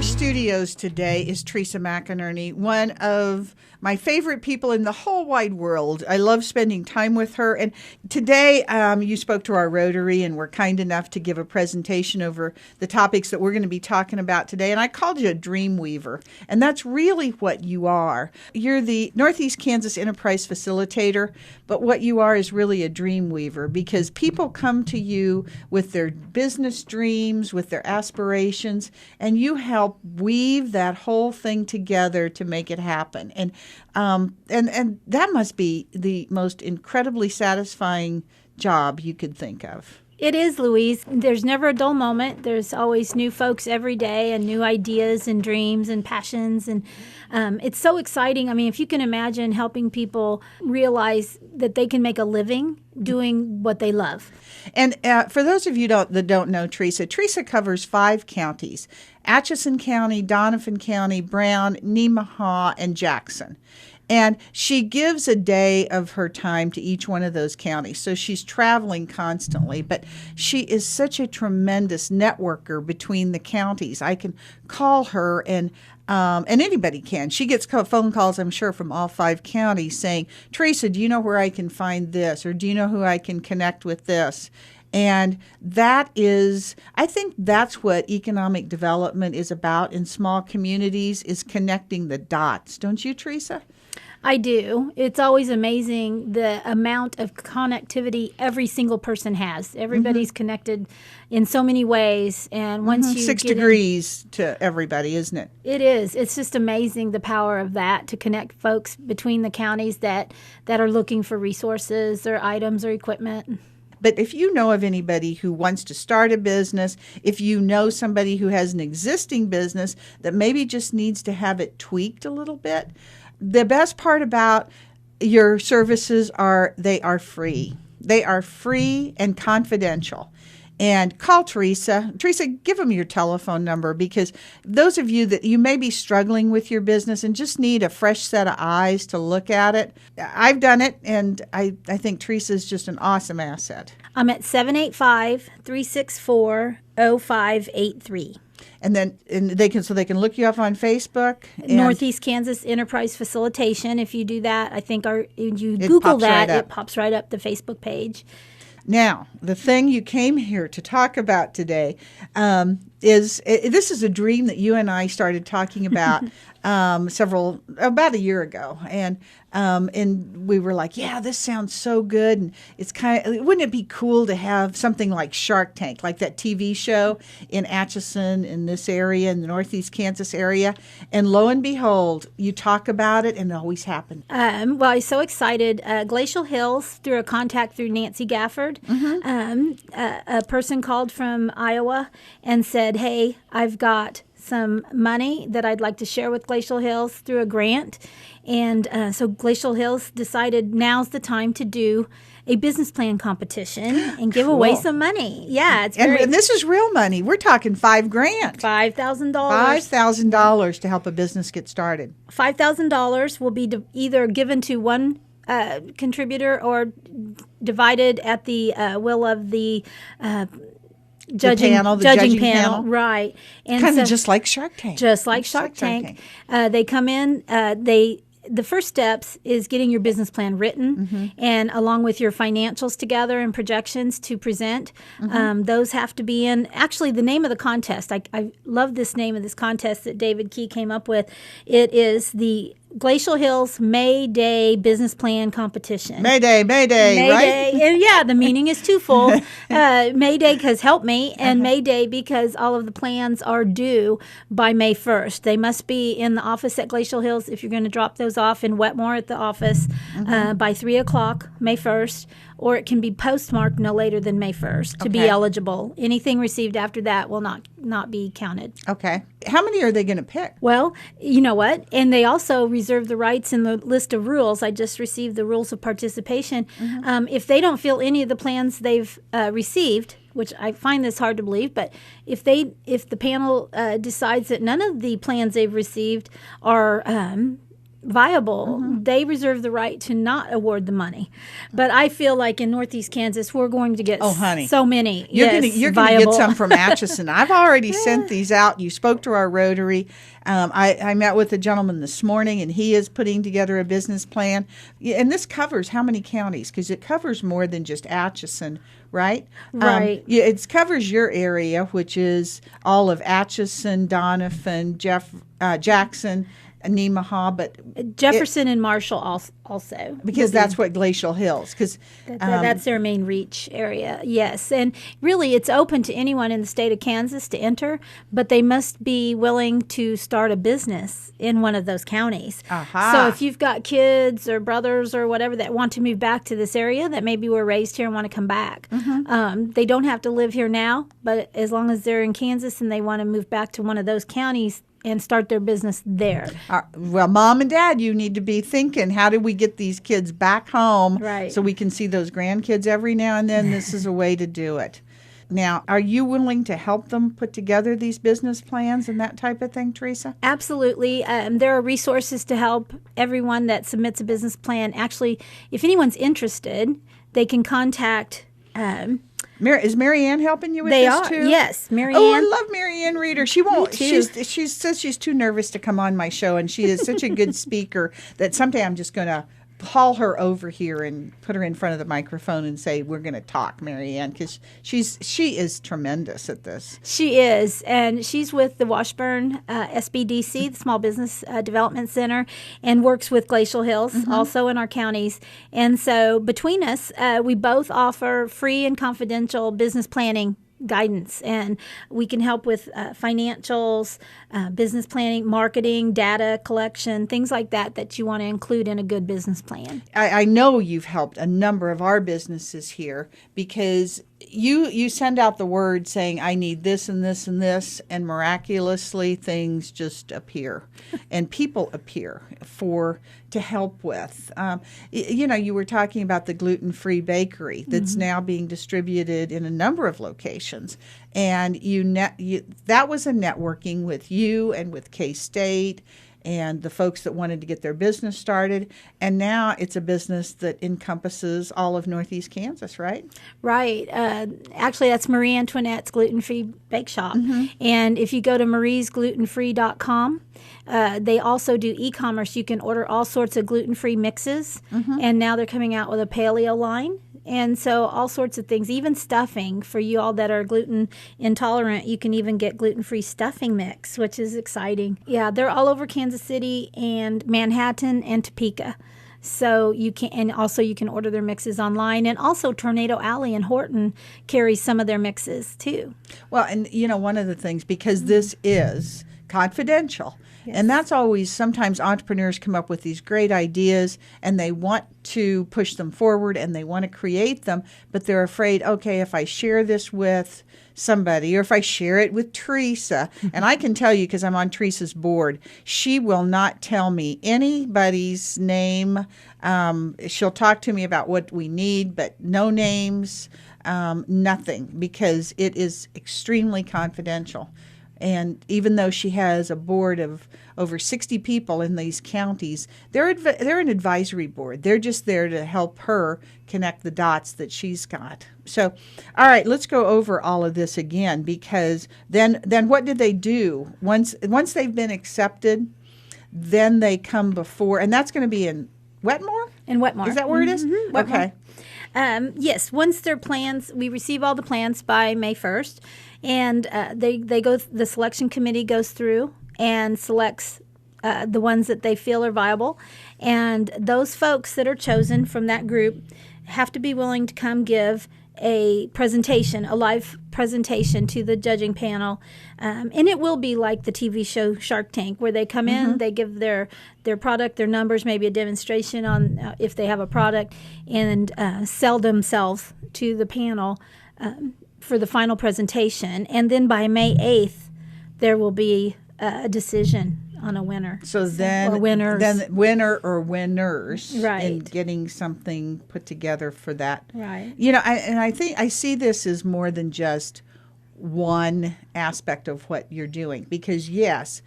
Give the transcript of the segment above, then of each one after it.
studios today is Teresa McAnerney, one of my favorite people in the whole wide world. I love spending time with her. And today you spoke to our Rotary and were kind enough to give a presentation over the topics that we're going to be talking about today. And I called you a dream weaver. And that's really what you are. You're the Northeast Kansas Enterprise Facilitator, but what you are is really a dream weaver, because people come to you with their business dreams, with their aspirations, and you help weave that whole thing together to make it happen. And that must be the most incredibly satisfying job you could think of. It is, Louise. There's never a dull moment. There's always new folks every day and new ideas and dreams and passions. And it's so exciting. I mean, if you can imagine helping people realize that they can make a living doing what they love. And for those of you that don't know Teresa covers 5 counties: Atchison County, Donovan County, Brown, Nemaha, and Jackson. And she gives a day of her time to each one of those counties. So she's traveling constantly, but she is such a tremendous networker between the counties. I can call her and anybody can. She gets phone calls, I'm sure, from all 5 counties saying, Teresa, do you know where I can find this? Or do you know who I can connect with this? And that is, I think that's what economic development is about in small communities, is connecting the dots. Don't you, Teresa? I do. It's always amazing the amount of connectivity every single person has. Everybody's connected in so many ways. And once you 6 degrees to everybody, isn't it? It is. It's just amazing the power of that to connect folks between the counties that are looking for resources or items or equipment. But if you know of anybody who wants to start a business, if you know somebody who has an existing business that maybe just needs to have it tweaked a little bit, the best part about your services are they are free. They are free and confidential. And call Teresa. Teresa, give them your telephone number, because those of you that you may be struggling with your business and just need a fresh set of eyes to look at it. I've done it, and I think Teresa is just an awesome asset. I'm at 785-364-0583. And they can look you up on Facebook. Northeast Kansas Enterprise Facilitation. If you do that, I think you Google that, it pops right up the Facebook page. Now, the thing you came here to talk about today this is a dream that you and I started talking about about a year ago, and we were like, yeah, this sounds so good, and it's wouldn't it be cool to have something like Shark Tank, like that TV show in Atchison, in this area, in the Northeast Kansas area? And lo and behold, you talk about it, and it always happens. Well, I was so excited. Glacial Hills, through a contact through Nancy Gafford, a person called from Iowa and said, hey, I've got some money that I'd like to share with Glacial Hills through a grant. And so Glacial Hills decided now's the time to do a business plan competition and give away some money. Yeah, it's and this is real money. We're talking $5,000. $5,000. $5,000 to help a business get started. $5,000 will be either given to one contributor or divided at the will of the judging panel, right? And kind of just like Shark Tank. Just like Shark Tank. They come in. The first steps is getting your business plan written, and along with your financials together and projections to present. Those have to be in. Actually, the name of the contest, I love this name of this contest that David Key came up with. It is the Glacial Hills May Day Business Plan Competition. May Day, right? And yeah, the meaning is twofold. May Day because help me, and May Day because all of the plans are due by May 1st. They must be in the office at Glacial Hills if you're going to drop those off in Wetmore at the office by 3 o'clock, May 1st. Or it can be postmarked no later than May 1st to be eligible. Anything received after that will not be counted. Okay. How many are they going to pick? Well, you know what? And they also reserve the rights in the list of rules. I just received the rules of participation. If they don't feel any of the plans they've received, which I find this hard to believe, but if the panel decides that none of the plans they've received are viable, they reserve the right to not award the money. But I feel like in Northeast Kansas, we're going to get so many. You're going to get some from Atchison. I've already sent these out. You spoke to our Rotary. I met with a gentleman this morning, and he is putting together a business plan. And this covers how many counties? Because it covers more than just Atchison, right? Right. It covers your area, which is all of Atchison, Doniphan, Jackson, Nemaha, but Jefferson and Marshall also. Because that's what Glacial Hills, because that's their main reach area. Yes, and really it's open to anyone in the state of Kansas to enter, but they must be willing to start a business in one of those counties. So if you've got kids or brothers or whatever that want to move back to this area that maybe were raised here and want to come back, they don't have to live here now, but as long as they're in Kansas and they want to move back to one of those counties and start their business there. Well, Mom and Dad, you need to be thinking, how do we get these kids back home so we can see those grandkids every now and then? This is a way to do it. Now, are you willing to help them put together these business plans and that type of thing, Teresa? Absolutely. There are resources to help everyone that submits a business plan. Actually, if anyone's interested, they can contact... Is Mary Ann helping you with this too? Yes, Mary Ann. Oh, I love Mary Ann Reeder. She won't. She says she's too nervous to come on my show, and she is such a good speaker that someday I'm just going to haul her over here and put her in front of the microphone and say, we're going to talk, Mary Ann, because she is tremendous at this. She is, and she's with the Washburn SBDC, the Small Business Development Center, and works with Glacial Hills, also in our counties. And so between us, we both offer free and confidential business planning guidance, and we can help with financials, business planning, marketing, data collection, things like that you want to include in a good business plan. I know you've helped a number of our businesses here because you send out the word saying, I need this and this and this, and miraculously things just appear and people appear to help with. You were talking about the gluten-free bakery that's now being distributed in a number of locations. And that was a networking with you and with K-State and the folks that wanted to get their business started. And now it's a business that encompasses all of Northeast Kansas, right? Right. Actually, that's Marie Antoinette's Gluten-Free Bake Shop. And if you go to mariesglutenfree.com, they also do e-commerce. You can order all sorts of gluten-free mixes. And now they're coming out with a paleo line. And so all sorts of things, even stuffing for you all that are gluten intolerant, you can even get gluten-free stuffing mix, which is exciting. Yeah, they're all over Kansas City and Manhattan and Topeka. So you can order their mixes online, and also Tornado Alley in Horton carries some of their mixes too. Well, and one of the things, because this is confidential, and that's always, sometimes entrepreneurs come up with these great ideas and they want to push them forward and they want to create them, but they're afraid, okay, if I share this with somebody or if I share it with Teresa, and I can tell you because I'm on Teresa's board, she will not tell me anybody's name. She'll talk to me about what we need, but no names, nothing, because it is extremely confidential. And even though she has a board of over 60 people in these counties, they're an advisory board. They're just there to help her connect the dots that she's got. So, all right, let's go over all of this again, because then what did they do? Once they've been accepted, then they come before, and that's going to be in Wetmore? In Wetmore. Is that where it is? Wetmore. Okay. Yes, once their plans, we receive all the plans by May 1st, and they go. The selection committee goes through and selects the ones that they feel are viable, and those folks that are chosen from that group have to be willing to come give a live presentation to the judging panel, and it will be like the TV show Shark Tank, where they come in, they give their product, their numbers, maybe a demonstration on if they have a product, and sell themselves to the panel for the final presentation. And then by May 8th, there will be a decision on a winner. So then winner or winners in getting something put together for that. Right. I think I see this as more than just one aspect of what you're doing, because yes,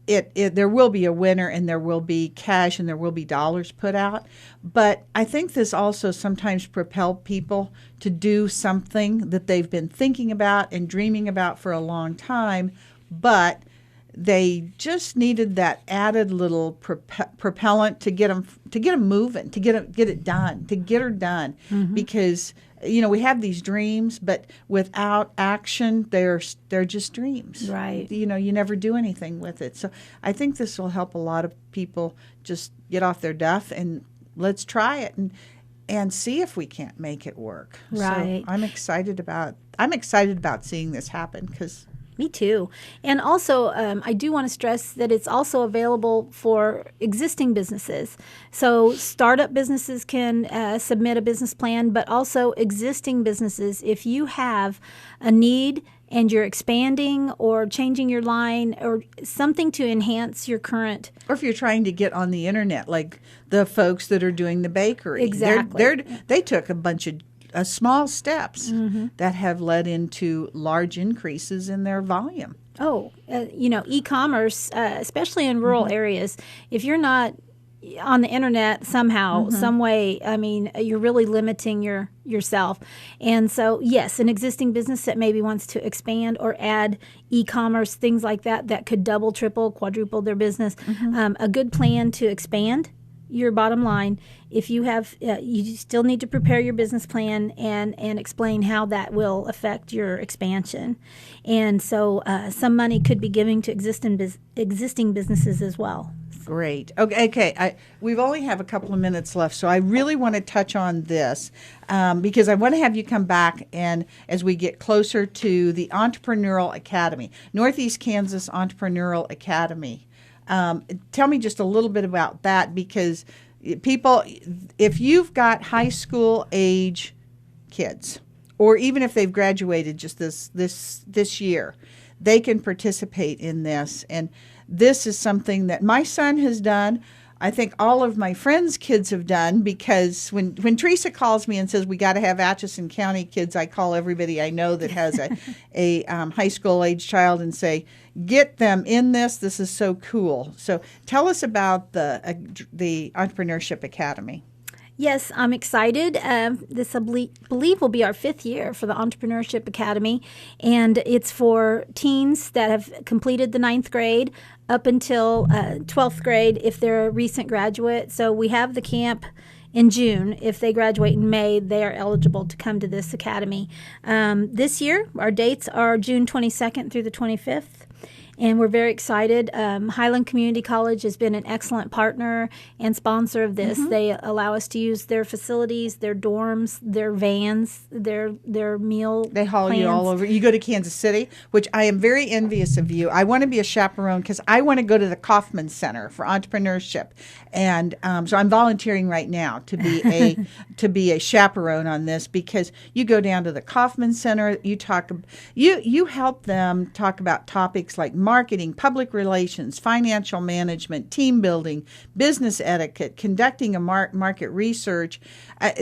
there will be a winner, and there will be cash, and there will be dollars put out. But I think this also sometimes propel people to do something that they've been thinking about and dreaming about for a long time, but they just needed that added little propellant to get them moving, to get it done, to get her done. Because we have these dreams, but without action, they're just dreams. Right. You never do anything with it. So I think this will help a lot of people just get off their duff and let's try it and see if we can't make it work. Right. So I'm excited about seeing this happen because. Me too. And also, I do want to stress that it's also available for existing businesses. So startup businesses can submit a business plan, but also existing businesses, if you have a need and you're expanding or changing your line or something to enhance your current. Or if you're trying to get on the internet, like the folks that are doing the bakery. Exactly. They took a bunch of small steps that have led into large increases in their volume. Oh, e-commerce, especially in rural areas, if you're not on the internet somehow, some way, I mean, you're really limiting yourself. And so, yes, an existing business that maybe wants to expand or add e-commerce, things like that could double, triple, quadruple their business. A good plan to expand your bottom line. If you have, you still need to prepare your business plan and explain how that will affect your expansion. And so some money could be given to existing businesses as well. Great. Okay. We've only have a couple of minutes left, so I really want to touch on this because I want to have you come back and as we get closer to the Entrepreneurial Academy, Northeast Kansas Entrepreneurial Academy. Tell me just a little bit about that because people, if you've got high school age kids, or even if they've graduated just this year, they can participate in this. And this is something that my son has done. I think all of my friends' kids have done because when Teresa calls me and says we got to have Atchison County kids, I call everybody I know that has a high school age child and say, get them in this. This is so cool. So tell us about the Entrepreneurship Academy. Yes, I'm excited. This, I believe, will be our 5th year for the Entrepreneurship Academy, and it's for teens that have completed the 9th grade up until 12th grade if they're a recent graduate. So we have the camp in June. If they graduate in May, they are eligible to come to this academy. This year, our dates are June 22nd through the 25th. And we're very excited. Highland Community College has been an excellent partner and sponsor of this. They allow us to use their facilities, their dorms, their vans, their meal They haul plans. you all over. You go to Kansas City, which I am very envious of you. I want to be a chaperone because I want to go to the Kauffman Center for Entrepreneurship. And so I'm volunteering right now to be a chaperone on this because you go down to the Kauffman Center, you help them talk about topics like marketing, public relations, financial management, team building, business etiquette, conducting a market research.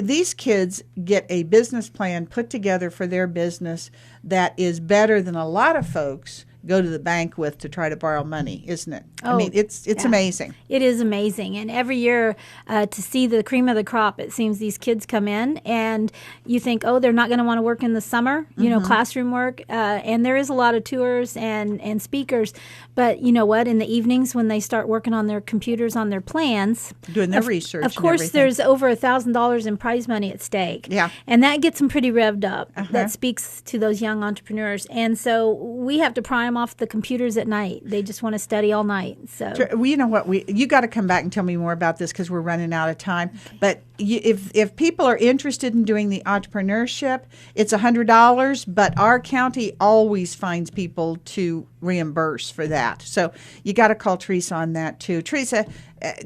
These kids get a business plan put together for their business that is better than a lot of folks go to the bank with to try to borrow money, isn't it? I mean, it's amazing. It is amazing. And every year to see the cream of the crop, it seems these kids come in and you think, oh, they're not going to want to work in the summer, classroom work. And there is a lot of tours and speakers. But you know what? In the evenings when they start working on their computers, on their plans. Doing their research. Of course, there's over $1,000 in prize money at stake. Yeah. And that gets them pretty revved up. That speaks to those young entrepreneurs. And so we have to pry them off the computers at night. They just want to study all night. So well, you know what? You got to come back and tell me more about this because we're running out of time. Okay. But if people are interested in doing the entrepreneurship, it's $100. But our county always finds people to reimburse for that. So you got to call Teresa on that too. Teresa,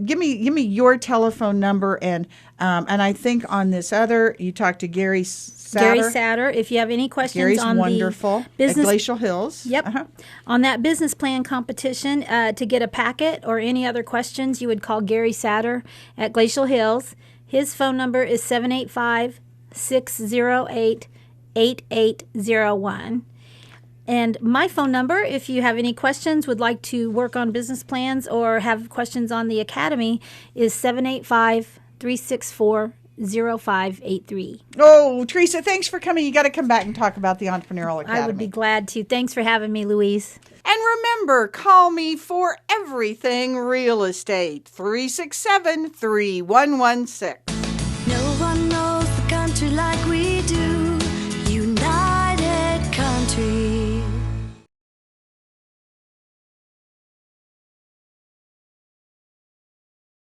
give me your telephone number and I think on this other you talked to Gary Satter. Gary Satter. If you have any questions Gary's on wonderful. The business, at Glacial Hills. Yep. On that business plan competition, to get a packet or any other questions, you would call Gary Satter at Glacial Hills. His phone number is 785-608-8801. And my phone number, if you have any questions, would like to work on business plans or have questions on the Academy, is 785-364-0583. Oh, Teresa, thanks for coming. You got to come back and talk about the Entrepreneurial Academy. I would be glad to. Thanks for having me, Louise. And remember, call me for everything real estate, 367-3116.